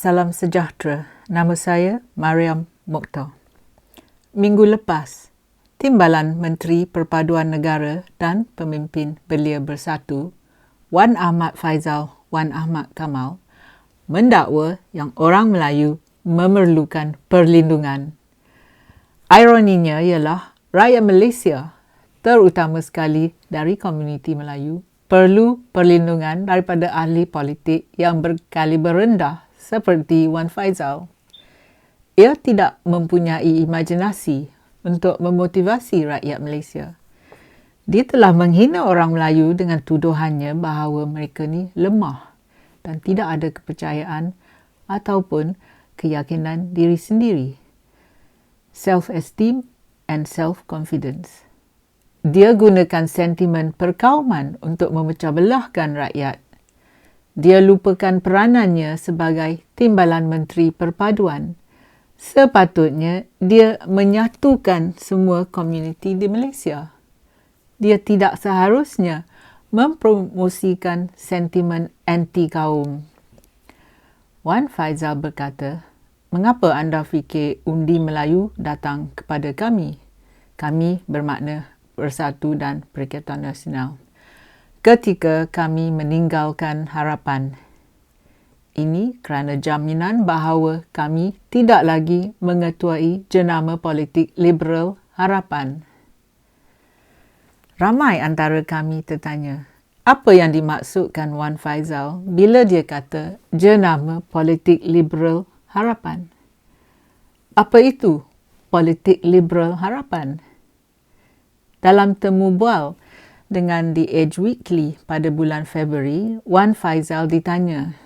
Salam sejahtera. Nama saya Mariam Mokhtar. Minggu lepas, Timbalan Menteri Perpaduan Negara dan Pemimpin Belia Bersatu, Wan Ahmad Faizal Wan Ahmad Kamal, mendakwa yang orang Melayu memerlukan perlindungan. Ironinya ialah rakyat Malaysia, terutama sekali dari komuniti Melayu, perlu perlindungan daripada ahli politik yang berkaliber rendah seperti Wan Faizal. Ia tidak mempunyai imajinasi untuk memotivasi rakyat Malaysia. Dia telah menghina orang Melayu dengan tuduhannya bahawa mereka ni lemah dan tidak ada kepercayaan ataupun keyakinan diri sendiri. Self-esteem and self-confidence. Dia gunakan sentimen perkauman untuk memecah belahkan rakyat. Dia lupakan peranannya sebagai Timbalan Menteri Perpaduan. Sepatutnya dia menyatukan semua komuniti di Malaysia. Dia tidak seharusnya mempromosikan sentimen anti-kaum. Wan Faizal berkata, "Mengapa anda fikir undi Melayu datang kepada kami?" Kami bermakna Bersatu dan Perikatan Nasional. Ketika kami meninggalkan harapan. Ini kerana jaminan bahawa kami tidak lagi mengetuai jenama politik liberal harapan. Ramai antara kami tertanya, apa yang dimaksudkan Wan Faizal bila dia kata jenama politik liberal harapan? Apa itu politik liberal harapan? Dalam temu bual dengan The Edge Weekly pada bulan Februari, Wan Faizal ditanya,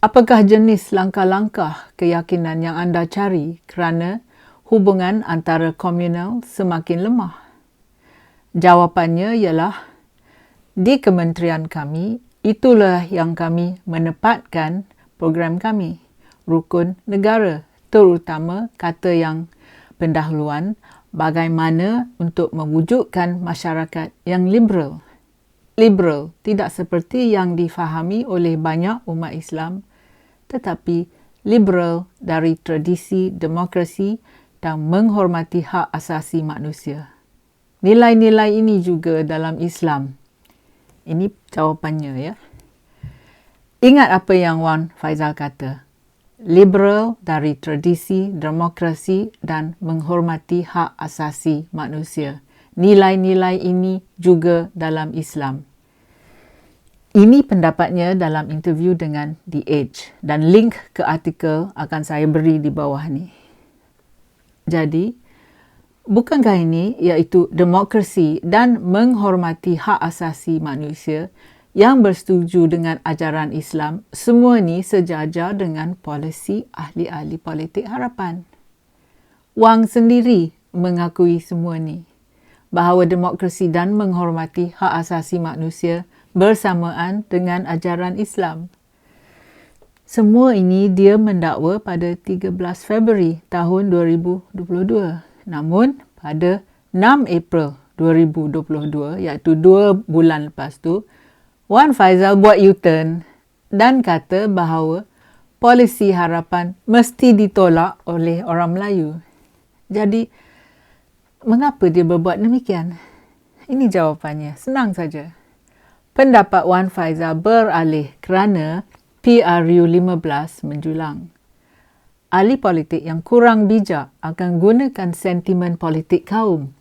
apakah jenis langkah-langkah keyakinan yang anda cari kerana hubungan antara komunal semakin lemah? Jawapannya ialah, di kementerian kami, itulah yang kami menempatkan program kami, rukun negara, terutama kata yang pendahuluan, bagaimana untuk mewujudkan masyarakat yang liberal. Liberal tidak seperti yang difahami oleh banyak umat Islam, tetapi liberal dari tradisi demokrasi dan menghormati hak asasi manusia. Nilai-nilai ini juga dalam Islam. Ini jawapannya ya. Ingat apa yang Wan Faizal kata. Liberal dari tradisi demokrasi dan menghormati hak asasi manusia. Nilai-nilai ini juga dalam Islam. Ini pendapatnya dalam interview dengan The Edge dan link ke artikel akan saya beri di bawah ni. Jadi, bukankah ini iaitu demokrasi dan menghormati hak asasi manusia yang bersetuju dengan ajaran Islam, semua ni sejajar dengan polisi ahli-ahli politik harapan. Wang sendiri mengakui semua ni, bahawa demokrasi dan menghormati hak asasi manusia bersamaan dengan ajaran Islam. Semua ini dia mendakwa pada 13 Februari tahun 2022. Namun, pada 6 April 2022, iaitu 2 bulan lepas tu, Wan Faizal buat U-turn dan kata bahawa polisi harapan mesti ditolak oleh orang Melayu. Jadi, mengapa dia berbuat demikian? Ini jawapannya, senang saja. Pendapat Wan Faizal beralih kerana PRU 15 menjulang. Ahli politik yang kurang bijak akan gunakan sentimen politik kaum.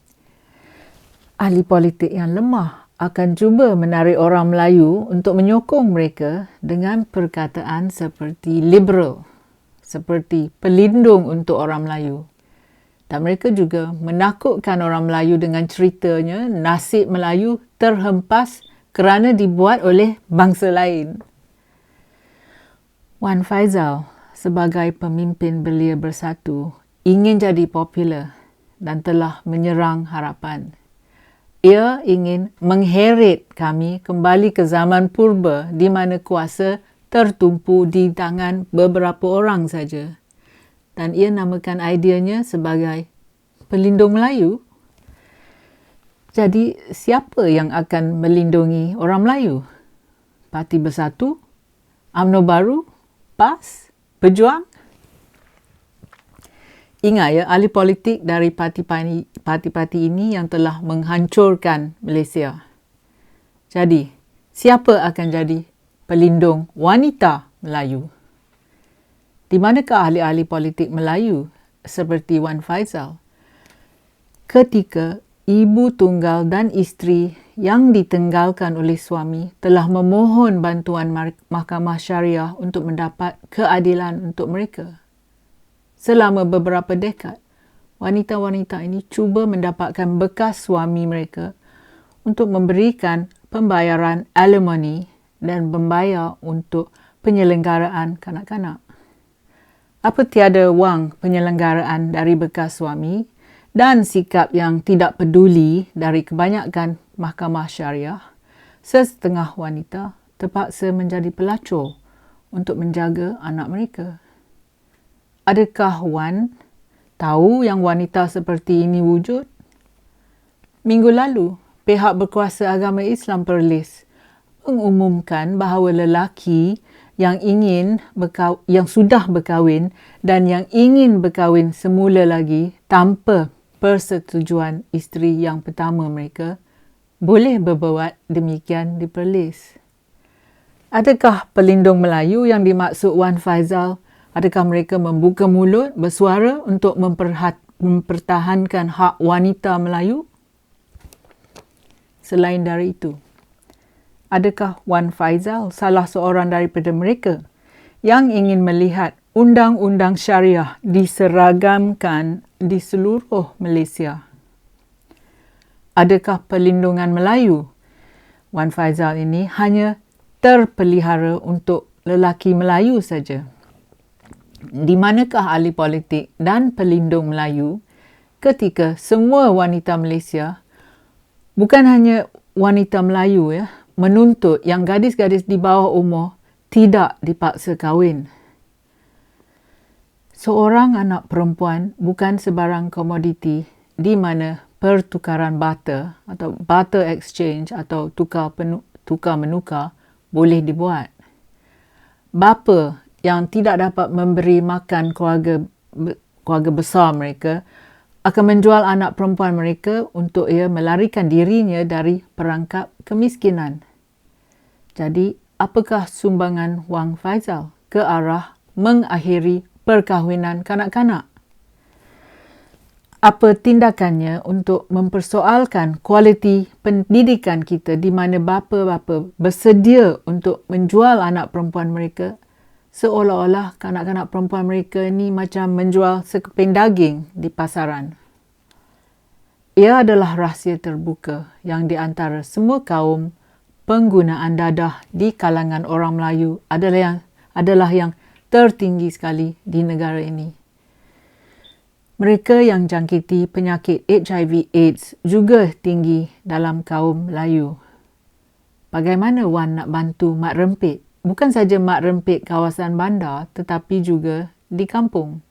Ahli politik yang lemah akan cuba menarik orang Melayu untuk menyokong mereka dengan perkataan seperti liberal, seperti pelindung untuk orang Melayu. Dan mereka juga menakutkan orang Melayu dengan ceritanya nasib Melayu terhempas kerana dibuat oleh bangsa lain. Wan Faizal sebagai pemimpin Belia Bersatu ingin jadi popular dan telah menyerang harapan. Ia ingin mengheret kami kembali ke zaman purba di mana kuasa tertumpu di tangan beberapa orang saja. Dan ia namakan ideanya sebagai pelindung Melayu. Jadi, siapa yang akan melindungi orang Melayu? Parti Bersatu? UMNO Baru? PAS? pejuang? Ingat ya, ahli politik dari parti-parti ini yang telah menghancurkan Malaysia. Jadi, siapa akan jadi pelindung wanita Melayu? Di manakah ahli-ahli politik Melayu seperti Wan Faizal ketika ibu tunggal dan isteri yang ditinggalkan oleh suami telah memohon bantuan Mahkamah Syariah untuk mendapat keadilan untuk mereka? Selama beberapa dekad, wanita-wanita ini cuba mendapatkan bekas suami mereka untuk memberikan pembayaran alimoni dan membayar untuk penyelenggaraan kanak-kanak. Apa tiada wang penyelenggaraan dari bekas suami dan sikap yang tidak peduli dari kebanyakan mahkamah syariah, setengah wanita terpaksa menjadi pelacur untuk menjaga anak mereka. Adakah Wan tahu yang wanita seperti ini wujud? Minggu lalu, pihak berkuasa agama Islam Perlis mengumumkan bahawa lelaki yang sudah berkahwin dan yang ingin berkahwin semula lagi tanpa persetujuan isteri yang pertama mereka boleh berbuat demikian di Perlis. Adakah pelindung Melayu yang dimaksud Wan Faizal? Adakah mereka membuka mulut bersuara untuk mempertahankan hak wanita Melayu? Selain dari itu, adakah Wan Faizal salah seorang daripada mereka yang ingin melihat undang-undang syariah diseragamkan di seluruh Malaysia? Adakah perlindungan Melayu Wan Faizal ini hanya terpelihara untuk lelaki Melayu saja? Di manakah ahli politik dan pelindung Melayu ketika semua wanita Malaysia, bukan hanya wanita Melayu menuntut yang gadis-gadis di bawah umur tidak dipaksa kahwin? Seorang anak perempuan bukan sebarang komoditi di mana pertukaran barter atau barter exchange atau tukar-menukar boleh dibuat. Bapa yang tidak dapat memberi makan keluarga besar mereka akan menjual anak perempuan mereka untuk ia melarikan dirinya dari perangkap kemiskinan. Jadi, apakah sumbangan Wan Faizal ke arah mengakhiri perkahwinan kanak-kanak? Apa tindakannya untuk mempersoalkan kualiti pendidikan kita di mana bapa-bapa bersedia untuk menjual anak perempuan mereka seolah-olah kanak-kanak perempuan mereka ni macam menjual sekeping daging di pasaran? Ia adalah rahsia terbuka yang di antara semua kaum penggunaan dadah di kalangan orang Melayu adalah yang tertinggi sekali di negara ini. Mereka yang jangkiti penyakit HIV/AIDS juga tinggi dalam kaum Melayu. Bagaimana Wan nak bantu mak rempit? Bukan saja mak rempit kawasan bandar tetapi juga di kampung.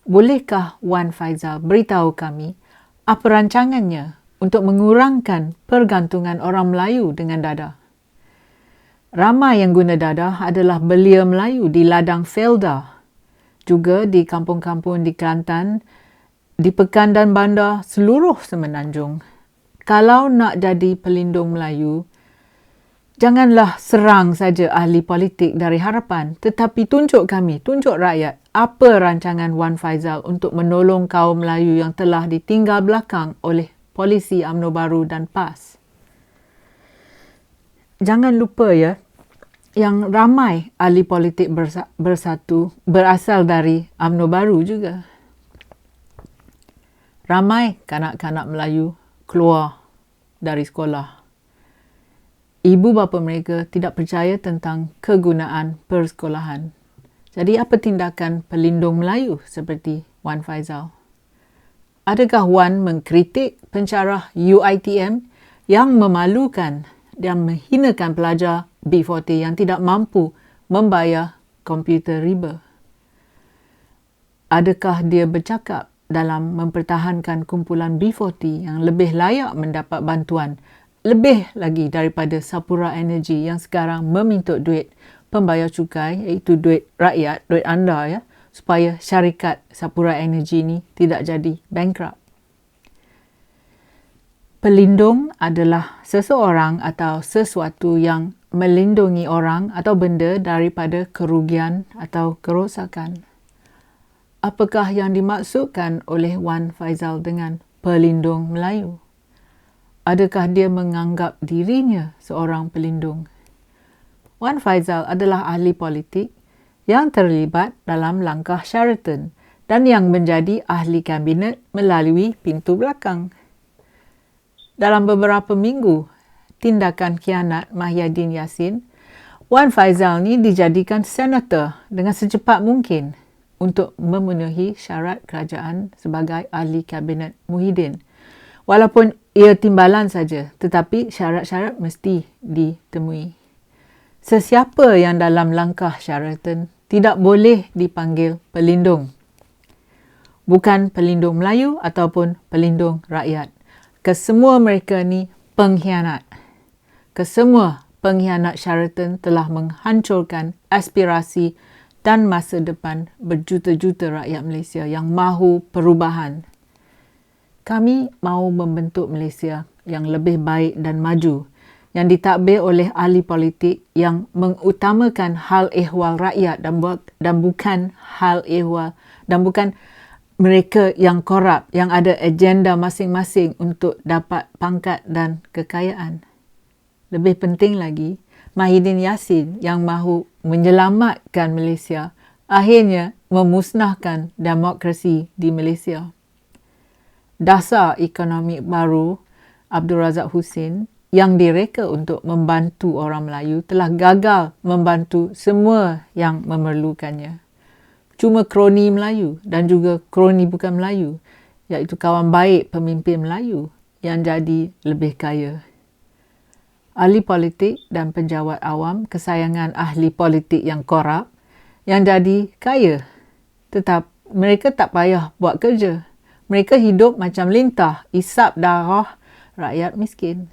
Bolehkah Wan Faizal beritahu kami apa rancangannya untuk mengurangkan pergantungan orang Melayu dengan dadah? Ramai yang guna dadah adalah belia Melayu di ladang Felda, juga di kampung-kampung di Kelantan, di Pekan dan bandar seluruh Semenanjung. Kalau nak jadi pelindung Melayu, janganlah serang saja ahli politik dari Harapan, tetapi tunjuk rakyat apa rancangan Wan Faizal untuk menolong kaum Melayu yang telah ditinggal belakang oleh polisi UMNO Baru dan PAS. Jangan lupa yang ramai ahli politik bersatu berasal dari UMNO Baru juga. Ramai kanak-kanak Melayu keluar dari sekolah. Ibu bapa mereka tidak percaya tentang kegunaan persekolahan. Jadi apa tindakan pelindung Melayu seperti Wan Faizal? Adakah Wan mengkritik pensyarah UiTM yang memalukan dan menghinakan pelajar B40 yang tidak mampu membayar komputer riba? Adakah dia bercakap dalam mempertahankan kumpulan B40 yang lebih layak mendapat bantuan lebih lagi daripada Sapura Energy yang sekarang meminta duit pembayar cukai, iaitu duit rakyat, duit anda ya, supaya syarikat Sapura Energy ni tidak jadi bankrupt. Pelindung adalah seseorang atau sesuatu yang melindungi orang atau benda daripada kerugian atau kerosakan. Apakah yang dimaksudkan oleh Wan Faizal dengan pelindung Melayu? Adakah dia menganggap dirinya seorang pelindung? Wan Faizal adalah ahli politik yang terlibat dalam langkah Sheraton dan yang menjadi ahli kabinet melalui pintu belakang. Dalam beberapa minggu tindakan khianat Mahyadin Yassin, Wan Faizal ni dijadikan senator dengan secepat mungkin untuk memenuhi syarat kerajaan sebagai ahli kabinet Muhyiddin. Walaupun ia timbalan saja, tetapi syarat-syarat mesti ditemui. Sesiapa yang dalam langkah Sheraton tidak boleh dipanggil pelindung. Bukan pelindung Melayu ataupun pelindung rakyat. Kesemua mereka ni pengkhianat. Kesemua pengkhianat Sheraton telah menghancurkan aspirasi dan masa depan berjuta-juta rakyat Malaysia yang mahu perubahan. Kami mahu membentuk Malaysia yang lebih baik dan maju, yang ditadbir oleh ahli politik yang mengutamakan hal ehwal rakyat dan bukan hal ehwal dan bukan mereka yang korup, yang ada agenda masing-masing untuk dapat pangkat dan kekayaan. Lebih penting lagi, Mahyidin Yassin yang mahu menyelamatkan Malaysia akhirnya memusnahkan demokrasi di Malaysia. Dasar ekonomi baru Abdul Razak Husin yang direka untuk membantu orang Melayu telah gagal membantu semua yang memerlukannya. Cuma kroni Melayu dan juga kroni bukan Melayu, iaitu kawan baik pemimpin Melayu yang jadi lebih kaya. Ahli politik dan penjawat awam kesayangan ahli politik yang korup yang jadi kaya. Tetap mereka tak payah buat kerja. Mereka hidup macam lintah, isap darah rakyat miskin.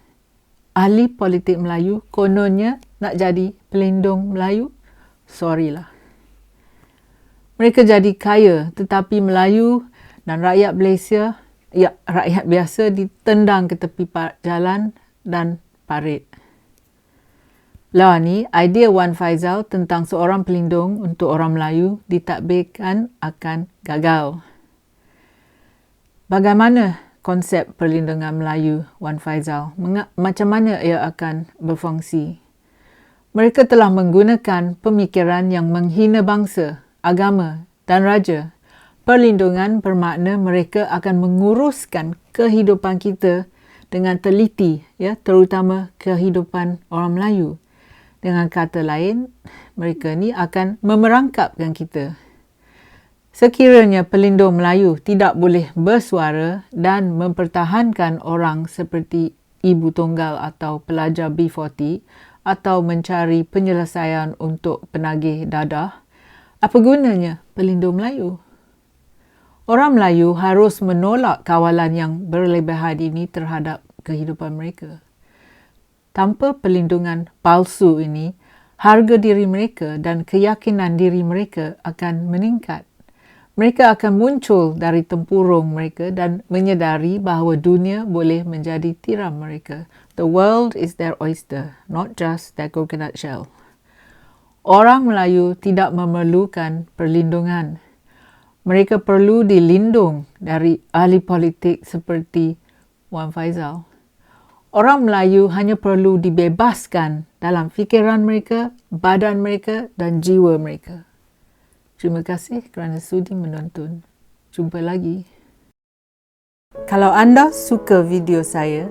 Ahli politik Melayu kononnya nak jadi pelindung Melayu? Sorry lah. Mereka jadi kaya, tetapi Melayu dan rakyat Malaysia, rakyat biasa ditendang ke tepi jalan dan parit. Lah ni, idea Wan Faizal tentang seorang pelindung untuk orang Melayu ditadbirkan akan gagal. Bagaimana konsep perlindungan Melayu Wan Faizal? Macam mana ia akan berfungsi? Mereka telah menggunakan pemikiran yang menghina bangsa, agama dan raja. Perlindungan bermakna mereka akan menguruskan kehidupan kita dengan teliti, ya, terutama kehidupan orang Melayu. Dengan kata lain, mereka ni akan memerangkapkan kita. Sekiranya pelindung Melayu tidak boleh bersuara dan mempertahankan orang seperti ibu tunggal atau pelajar B40 atau mencari penyelesaian untuk penagih dadah, apa gunanya pelindung Melayu? Orang Melayu harus menolak kawalan yang berlebihan ini terhadap kehidupan mereka. Tanpa perlindungan palsu ini, harga diri mereka dan keyakinan diri mereka akan meningkat. Mereka akan muncul dari tempurung mereka dan menyedari bahawa dunia boleh menjadi tiram mereka. The world is their oyster, not just their coconut shell. Orang Melayu tidak memerlukan perlindungan. Mereka perlu dilindung dari ahli politik seperti Wan Faizal. Orang Melayu hanya perlu dibebaskan dalam fikiran mereka, badan mereka dan jiwa mereka. Terima kasih kerana sudi menonton. Jumpa lagi. Kalau anda suka video saya,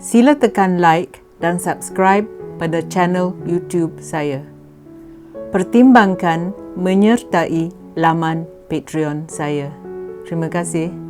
sila tekan like dan subscribe pada channel YouTube saya. Pertimbangkan menyertai laman Patreon saya. Terima kasih.